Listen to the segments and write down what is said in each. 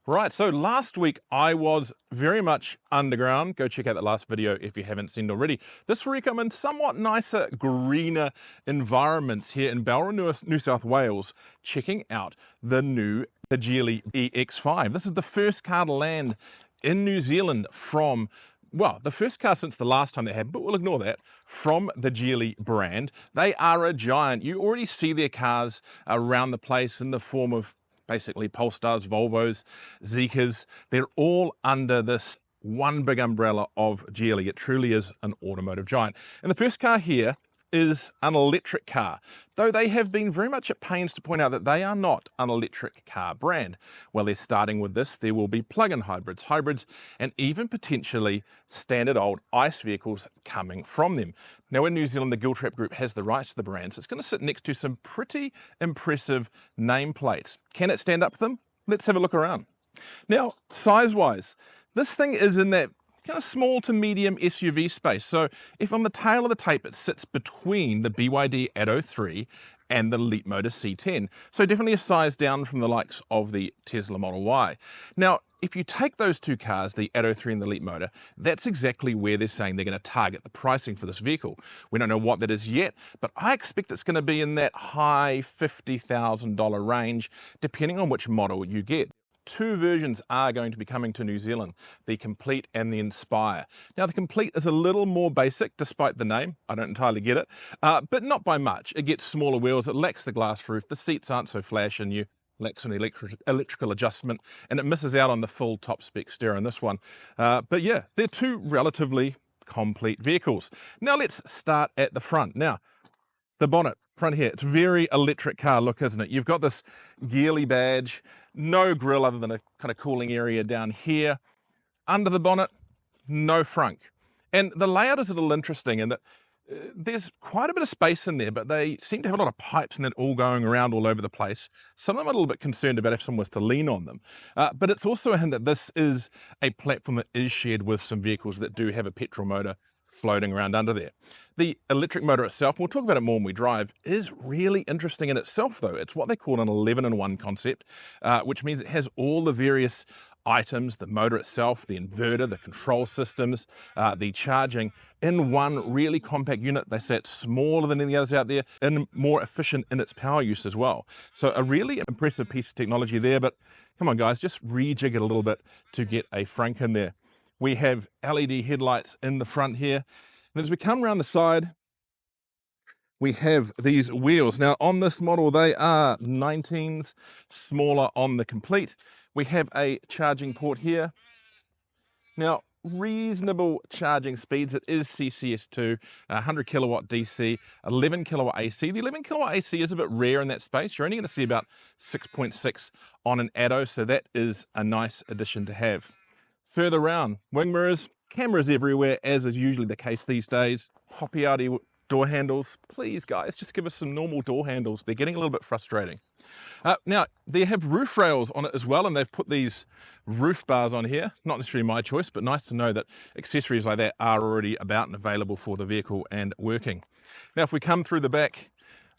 Right, so last week I was very much underground. Go check out that last video if you haven't seen it already. This week I'm in somewhat nicer, greener environments here in Balra, New South Wales, checking out the Geely EX5. This is the first car to land in New Zealand from, well, the first car since the last time they happened, but we'll ignore that, from the Geely brand. They are a giant. You already see their cars around the place in the form of basically Polestars, Volvos, Zeekas. They're all under this one big umbrella of Geely. It truly is an automotive giant. And the first car here is an electric car, though they have been very much at pains to point out that they are not an electric car brand. Well, they're starting with this. There will be plug-in hybrids, and even potentially standard old ICE vehicles coming from them. Now, in New Zealand, the Giltrap Group has the rights to the brand, so it's going to sit next to some pretty impressive nameplates. Can it stand up to them? Let's have a look around. Now, size-wise, this thing is in that kind of small to medium SUV space. So if on the tail of the tape, it sits between the BYD Atto 3 and the Leapmotor C10. So definitely a size down from the likes of the Tesla Model Y. Now, if you take those two cars, the Atto 3 and the Leapmotor, that's exactly where they're saying they're going to target the pricing for this vehicle. We don't know what that is yet, but I expect it's going to be in that high $50,000 range, depending on which model you get. Two versions are going to be coming to New Zealand, the Complete and the Inspire. Now, the Complete is a little more basic, despite the name. I don't entirely get it, but not by much. It gets smaller wheels, it lacks the glass roof, the seats aren't so flash and you lacks an electrical adjustment, and it misses out on the full top spec stereo in this one. But yeah, they're two relatively complete vehicles. Now let's start at the front. Now, the bonnet front here, it's very electric car look, isn't it? You've got this Geely badge, no grille other than a kind of cooling area down here. Under the bonnet, no frunk. And the layout is a little interesting in that there's quite a bit of space in there, but they seem to have a lot of pipes and it all going around all over the place. Some of them are a little bit concerned about if someone was to lean on them. But it's also a hint that this is a platform that is shared with some vehicles that do have a petrol motor floating around under there. The electric motor itself, we'll talk about it more when we drive, is really interesting in itself though. It's what they call an 11-in-1 concept, which means it has all the various items, the motor itself, the inverter, the control systems, the charging in one really compact unit. They say it's smaller than any others out there and more efficient in its power use as well. So a really impressive piece of technology there, but come on guys, just rejig it a little bit to get a frunk in there. We have LED headlights in the front here. And as we come around the side, we have these wheels. Now on this model, they are 19s, smaller on the Complete. We have a charging port here. Now, reasonable charging speeds. It is CCS2, 100 kilowatt DC, 11 kilowatt AC. The 11 kilowatt AC is a bit rare in that space. You're only going to see about 6.6 on an Atto, so that is a nice addition to have. Further round, wing mirrors, cameras everywhere, as is usually the case these days. Hoppy-outy door handles. Please, guys, just give us some normal door handles. They're getting a little bit frustrating. Now, they have roof rails on it as well, and they've put these roof bars on here. Not necessarily my choice, but nice to know that accessories like that are already about and available for the vehicle and working. Now, if we come through the back,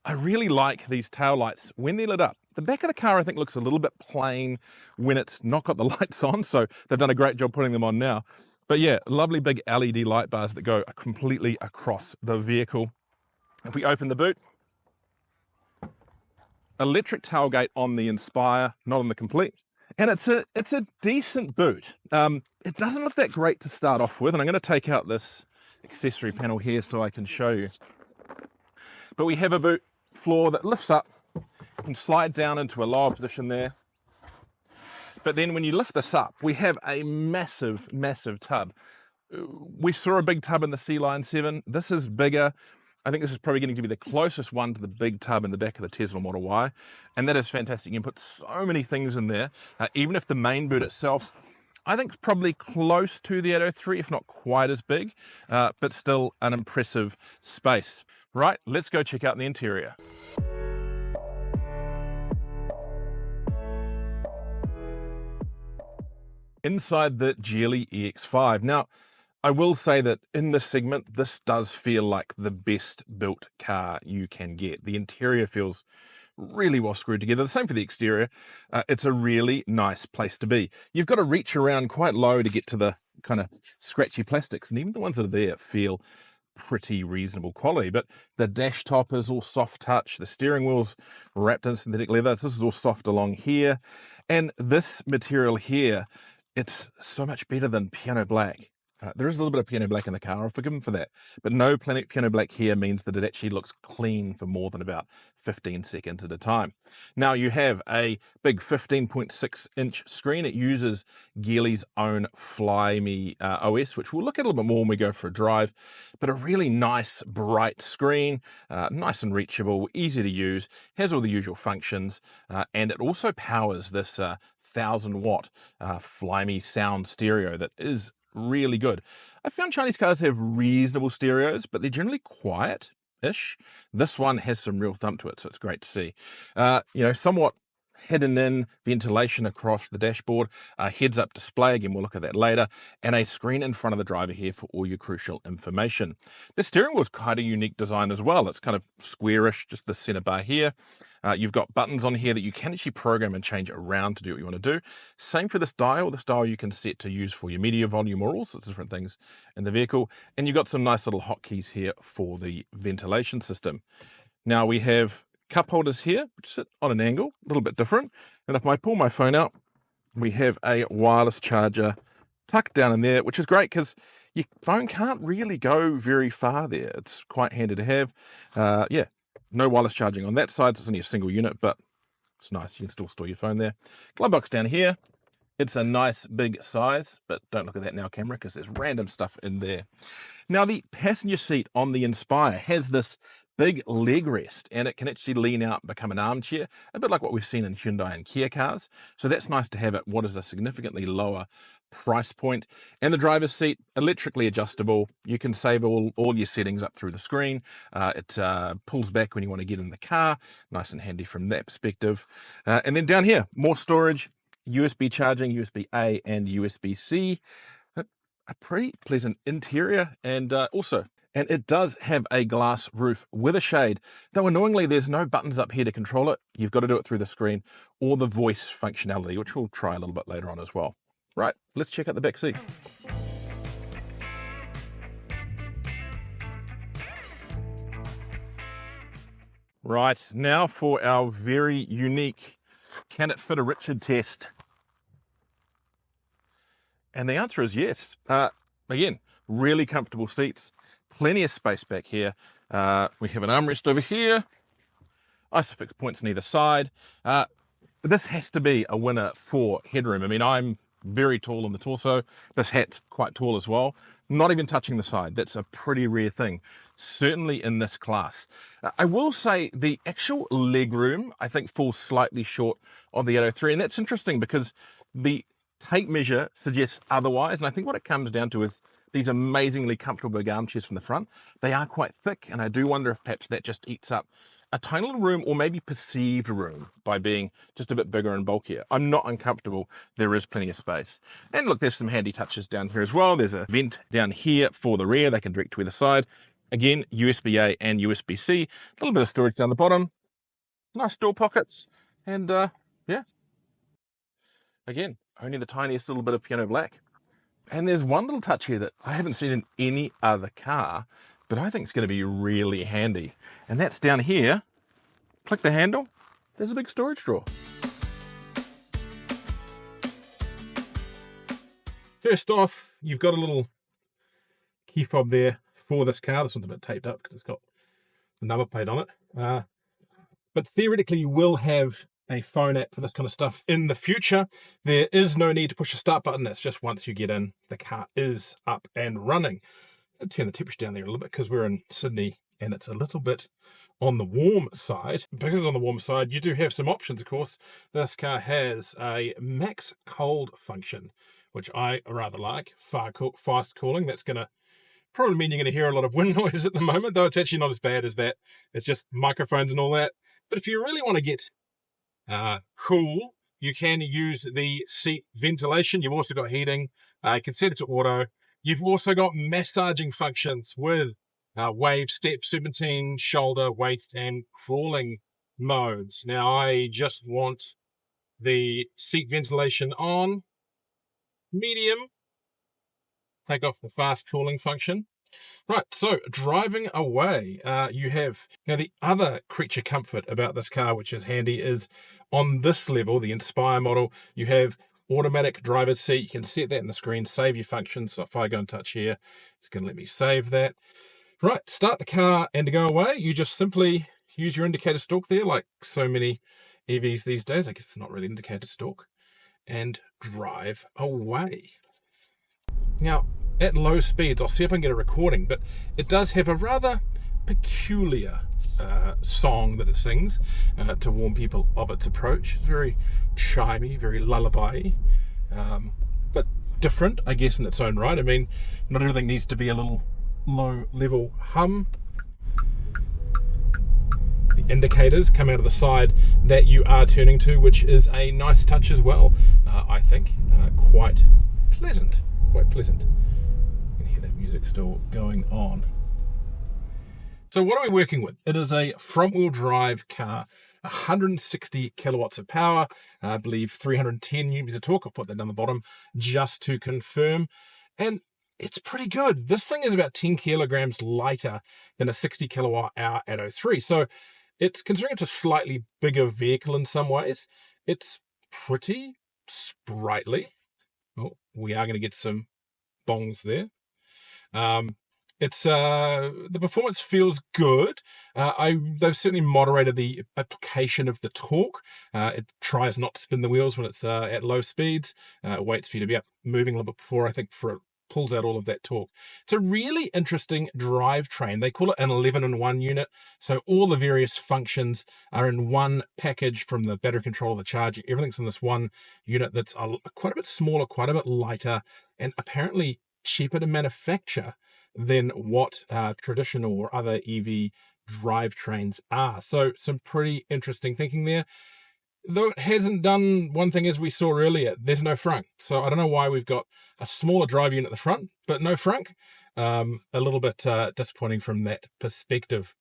I really like these tail lights when they're lit up. The back of the car, I think, looks a little bit plain when it's not got the lights on, so they've done a great job putting them on now. But yeah, lovely big LED light bars that go completely across the vehicle. If we open the boot, electric tailgate on the Inspire, not on the Complete. And it's a decent boot. It doesn't look that great to start off with, and I'm going to take out this accessory panel here so I can show you. But we have a boot floor that lifts up and slide down into a lower position there. But then when you lift this up, we have a massive, massive tub. We saw a big tub in the C-Line 7. This is bigger. I think this is probably going to be the closest one to the big tub in the back of the Tesla Model Y. And that is fantastic. You can put so many things in there. Even if the main boot itself, I think it's probably close to the Atto 3, if not quite as big, but still an impressive space. Right, let's go check out the interior. Inside the Geely EX5. Now, I will say that in this segment, this does feel like the best built car you can get. The interior feels really well screwed together. The same for the exterior. It's a really nice place to be. You've got to reach around quite low to get to the kind of scratchy plastics, and even the ones that are there feel pretty reasonable quality. But the dash top is all soft touch, the steering wheel's wrapped in synthetic leather, so this is all soft along here, and this material here, it's so much better than piano black. There is a little bit of piano black in the car, I'll forgive them for that, but no piano black here means that it actually looks clean for more than about 15 seconds at a time. Now you have a big 15.6-inch screen. It uses Geely's own Fly Me OS, which we'll look at a little bit more when we go for a drive, but a really nice bright screen, nice and reachable, easy to use, has all the usual functions, and it also powers this 1000-watt Fly Me sound stereo that is really good. I found Chinese cars have reasonable stereos, but they're generally quiet-ish. This one has some real thump to it, so it's great to see. Somewhat hidden in ventilation across the dashboard, a heads-up display, again we'll look at that later, and a screen in front of the driver here for all your crucial information. The steering wheel is quite a unique design as well. It's kind of squarish, just the center bar here. You've got buttons on here that you can actually program and change around to do what you want to do. Same for this dial. This dial you can set to use for your media volume or all sorts of different things in the vehicle. And you've got some nice little hotkeys here for the ventilation system. Now we have cup holders here, which sit on an angle, a little bit different. And if I pull my phone out, we have a wireless charger tucked down in there, which is great because your phone can't really go very far there. It's quite handy to have. No wireless charging on that side, so it's only a single unit, but it's nice. You can still store your phone there. Glove box down here. It's a nice big size, but don't look at that now, camera, because there's random stuff in there. Now, the passenger seat on the Inspire has this big leg rest, and it can actually lean out and become an armchair, a bit like what we've seen in Hyundai and Kia cars. So that's nice to have at what is a significantly lower price point. And the driver's seat, electrically adjustable. You can save all your settings up through the screen. It pulls back when you want to get in the car. Nice and handy from that perspective. And then down here, more storage, USB charging, USB-A and USB-C. A pretty pleasant interior, and and it does have a glass roof with a shade, though annoyingly there's no buttons up here to control it. You've got to do it through the screen or the voice functionality, which we'll try a little bit later on as well. Right, let's check out the back seat. Right, now for our very unique can it fit a Richard test? And the answer is yes. Again, really comfortable seats, plenty of space back here. We have an armrest over here, ISOFIX points on either side. This has to be a winner for headroom. I mean, I'm very tall on the torso. This hat's quite tall as well. Not even touching the side. That's a pretty rare thing, certainly in this class. I will say the actual legroom, I think, falls slightly short of the Atto 3, and that's interesting because the tape measure suggests otherwise, and I think what it comes down to is these amazingly comfortable big armchairs from the front. They are quite thick, and I do wonder if perhaps that just eats up a tiny little room, or maybe perceived room, by being just a bit bigger and bulkier. I'm not uncomfortable. There is plenty of space. And look, there's some handy touches down here as well. There's a vent down here for the rear. They can direct to either side. Again, USB-A and USB-C. A little bit of storage down the bottom. Nice door pockets. And yeah. Again, only the tiniest little bit of piano black. And there's one little touch here that I haven't seen in any other car, but I think it's going to be really handy. And that's down here. Click the handle. There's a big storage drawer. First off, you've got a little key fob there for this car. This one's a bit taped up because it's got the number plate on it. But theoretically, you will have a phone app for this kind of stuff in the future. There is no need to push the start button. That's just once you get in, the car is up and running. I'll turn the temperature down there a little bit because we're in Sydney and it's a little bit on the warm side. Because it's on the warm side, you do have some options, of course. This car has a max cold function, which I rather like. Fast cooling. That's going to probably mean you're going to hear a lot of wind noise at the moment, though it's actually not as bad as that. It's just microphones and all that. But if you really want to get cool, you can use the seat ventilation. You've also got heating. You can set it to auto. You've also got massaging functions with wave, step, serpentine, shoulder, waist, and crawling modes. Now I just want the seat ventilation on, medium, take off the fast cooling function. Right, so driving away, you have, now the other creature comfort about this car, which is handy, is on this level, the Inspire model, you have automatic driver's seat. You can set that in the screen, save your functions. So if I go and touch here, it's going to let me save that. Right, start the car, and to go away, you just simply use your indicator stalk there, like so many EVs these days. I guess it's not really indicator stalk, and drive away. Now, at low speeds, I'll see if I can get a recording, but it does have a rather peculiar song that it sings to warn people of its approach. It's very chimey, very lullaby, but different, I guess, in its own right. I mean, not everything needs to be a little low-level hum. The indicators come out of the side that you are turning to, which is a nice touch as well, I think. Quite pleasant. Quite pleasant. You can hear that music still going on. So what are we working with? It is a front-wheel drive car, 160 kilowatts of power, I believe 310 newtons of torque. I'll put that down the bottom just to confirm. And it's pretty good. This thing is about 10 kilograms lighter than a 60 kilowatt hour Atto 3. So it's, considering it's a slightly bigger vehicle in some ways, it's pretty sprightly. Oh, we are going to get some bongs there. It's the performance feels good. They've certainly moderated the application of the torque. It tries not to spin the wheels when it's at low speeds. It waits for you to be up moving a little bit before, I think, for it pulls out all of that torque. It's a really interesting drivetrain. They call it an 11-in-1 unit, so all the various functions are in one package, from the battery control, the charging, everything's in this one unit that's quite a bit smaller, quite a bit lighter, and apparently cheaper to manufacture than what traditional or other EV drivetrains are. So some pretty interesting thinking there. Though it hasn't done one thing, as we saw earlier, there's no frunk. So I don't know why we've got a smaller drive unit at the front, but no frunk. A little bit disappointing from that perspective.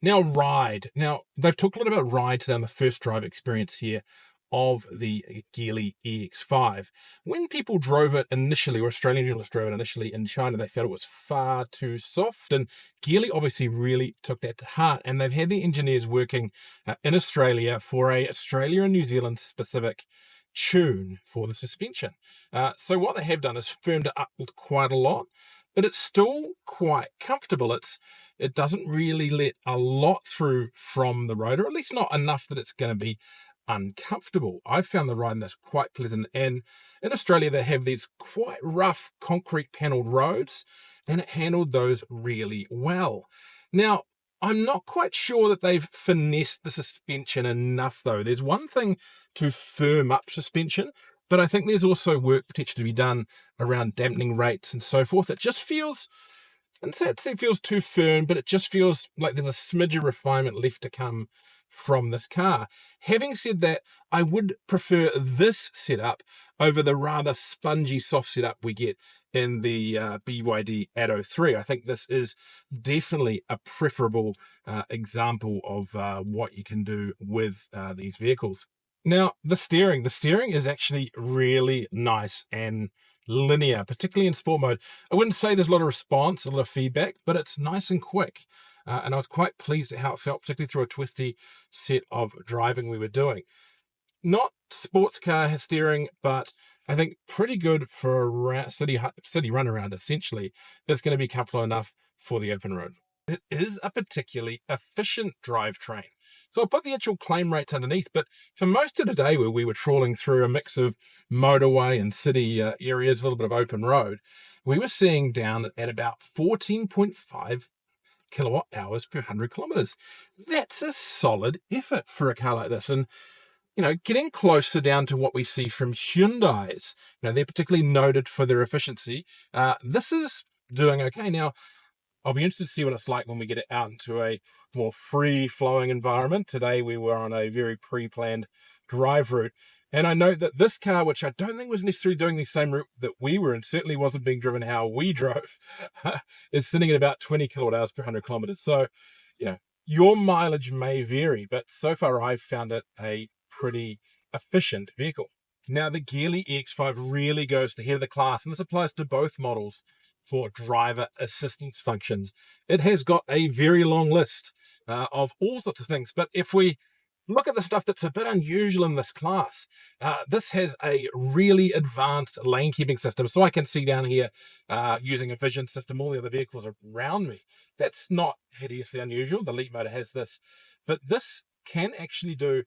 Now, ride. Now, they've talked a lot about ride today on the first drive experience here of the Geely EX5. When people drove it initially, or Australian journalists drove it initially in China, they felt it was far too soft, and Geely obviously really took that to heart, and they've had the engineers working in Australia for a Australia and New Zealand specific tune for the suspension. So what they have done is firmed it up quite a lot, but it's still quite comfortable. It doesn't really let a lot through from the road, or at least not enough that it's going to be uncomfortable. I found the ride in this quite pleasant, and in Australia they have these quite rough concrete panelled roads, and it handled those really well. Now, I'm not quite sure that they've finessed the suspension enough though. There's one thing to firm up suspension, but I think there's also work potentially to be done around dampening rates and so forth. It just feels, and it feels too firm, but it just feels like there's a smidge of refinement left to come from this car. Having said that, I would prefer this setup over the rather spongy soft setup we get in the BYD Atto 3. I think this is definitely a preferable example of what you can do with these vehicles. Now, the steering is actually really nice and linear, particularly in sport mode. I wouldn't say there's a lot of response, a lot of feedback, but it's nice and quick. And I was quite pleased at how it felt, particularly through a twisty set of driving we were doing. Not sports car steering, but I think pretty good for a city runaround, essentially, that's going to be comfortable enough for the open road. It is a particularly efficient drivetrain. So I'll put the actual claim rates underneath, but for most of the day where we were trawling through a mix of motorway and city areas, a little bit of open road, we were seeing down at about 14.5 kilowatt hours per 100 kilometers. That's a solid effort for a car like this. And, you know, getting closer down to what we see from Hyundai's, you know, they're particularly noted for their efficiency. This is doing okay. Now, I'll be interested to see what it's like when we get it out into a more free-flowing environment. Today we were on a very pre-planned drive route, and I know that this car, which I don't think was necessarily doing the same route that we were, and certainly wasn't being driven how we drove, is sitting at about 20 kilowatt hours per 100 kilometers. So, you know, Your mileage may vary, but so far I've found it a pretty efficient vehicle. Now, the Geely EX5 really goes to the head of the class, and this applies to both models for driver assistance functions. It has got a very long list of all sorts of things, but if we look at the stuff that's a bit unusual in this class, this has a really advanced lane keeping system. So I can see down here using a vision system all the other vehicles around me. That's not hideously unusual. The Leapmotor has this, but this can actually do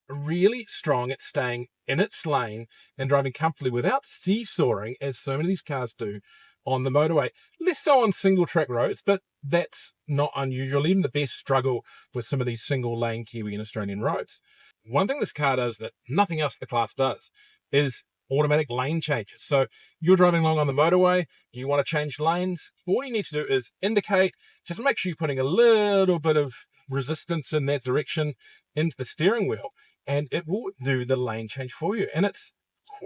really strong at staying in its lane and driving comfortably without seesawing, as so many of these cars do on the motorway. Less so on single track roads, but that's not unusual. Even the best struggle with some of these single lane Kiwi and Australian roads. One thing this car does that nothing else in the class does is automatic lane changes. So you're driving along on the motorway, you want to change lanes, all you need to do is indicate, just make sure you're putting a little bit of resistance in that direction into the steering wheel, and it will do the lane change for you. And it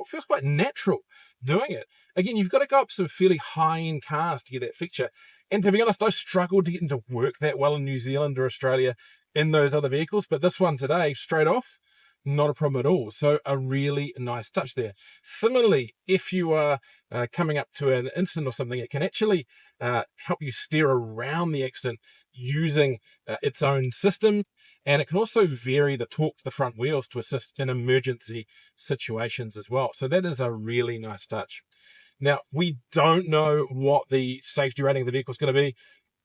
feels quite natural doing it. Again, you've got to go up some fairly high-end cars to get that feature. And to be honest, I struggled to get into work that well in New Zealand or Australia in those other vehicles. But this one today, straight off, not a problem at all. So a really nice touch there. Similarly, if you are coming up to an incident or something, it can actually help you steer around the accident using its own system. And it can also vary the torque to the front wheels to assist in emergency situations as well. So that is a really nice touch. Now, we don't know what the safety rating of the vehicle is going to be.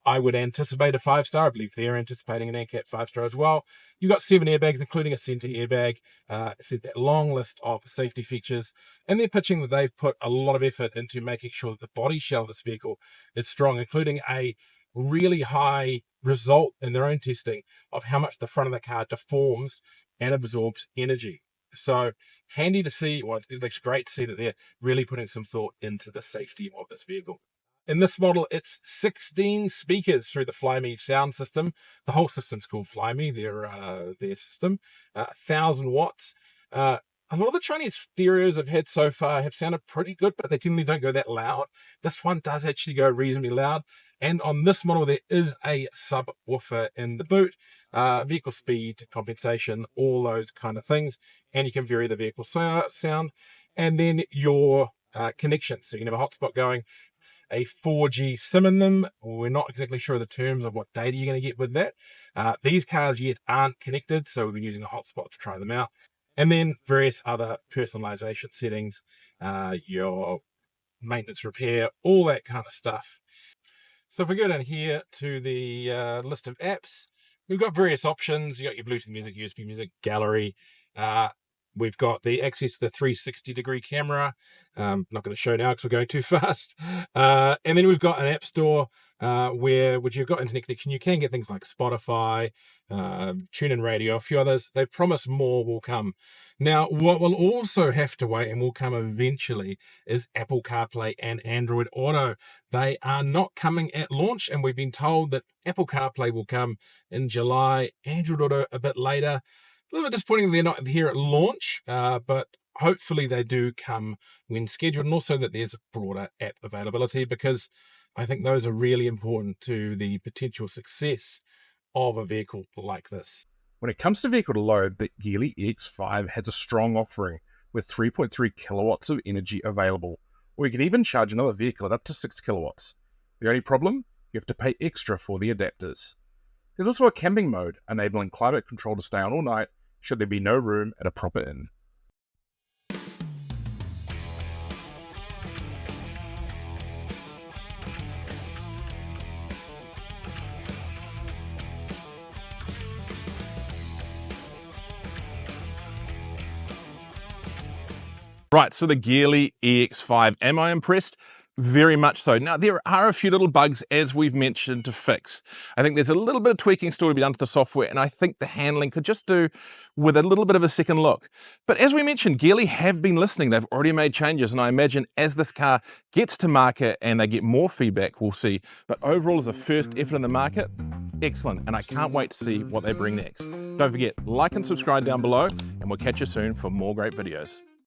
I would anticipate a 5-star. I believe they're anticipating an NCAT 5-star as well. You've got 7 airbags, including a center airbag. It's that long list of safety features. And they're pitching that they've put a lot of effort into making sure that the body shell of this vehicle is strong, including a really high result in their own testing of how much the front of the car deforms and absorbs energy. So handy to see, well, it looks great to see that they're really putting some thought into the safety of this vehicle. In this model, it's 16 speakers through the Flyme sound system. The whole system's called Flyme, their system, 1,000 watts. A lot of the Chinese stereos I've had so far have sounded pretty good, but they generally don't go that loud. This one does actually go reasonably loud. And on this model, there is a subwoofer in the boot, vehicle speed, compensation, all those kind of things. And you can vary the vehicle sound. And then your connection. So you can have a hotspot going, a 4G SIM in them. We're not exactly sure of the terms of what data you're going to get with that. These cars yet aren't connected, so we've been using a hotspot to try them out. And then various other personalization settings, your maintenance repair, all that kind of stuff. So if we go down here to the list of apps, we've got various options. You got your Bluetooth music, USB music, gallery. We've got the access to the 360-degree camera. Not going to show now because we're going too fast. And then we've got an app store which you've got internet connection. You can get things like Spotify, TuneIn Radio, a few others. They've promised more will come. Now, what will also have to wait and will come eventually is Apple CarPlay and Android Auto. They are not coming at launch, and we've been told that Apple CarPlay will come in July, Android Auto a bit later. A little bit disappointing they're not here at launch, but hopefully they do come when scheduled, and also that there's a broader app availability, because I think those are really important to the potential success of a vehicle like this. When it comes to vehicle to load, the Geely EX5 has a strong offering with 3.3 kilowatts of energy available, or you can even charge another vehicle at up to 6 kilowatts. The only problem? You have to pay extra for the adapters. There's also a camping mode, enabling climate control to stay on all night should there be no room at a proper inn. Right, so the Geely EX5, am I impressed? Very much so. Now, there are a few little bugs, as we've mentioned, to fix. I think there's a little bit of tweaking still to be done to the software, and I think the handling could just do with a little bit of a second look. But as we mentioned, Geely have been listening. They've already made changes, and I imagine as this car gets to market and they get more feedback, we'll see. But overall, as a first effort in the market, excellent, and I can't wait to see what they bring next. Don't forget, like and subscribe down below, and we'll catch you soon for more great videos.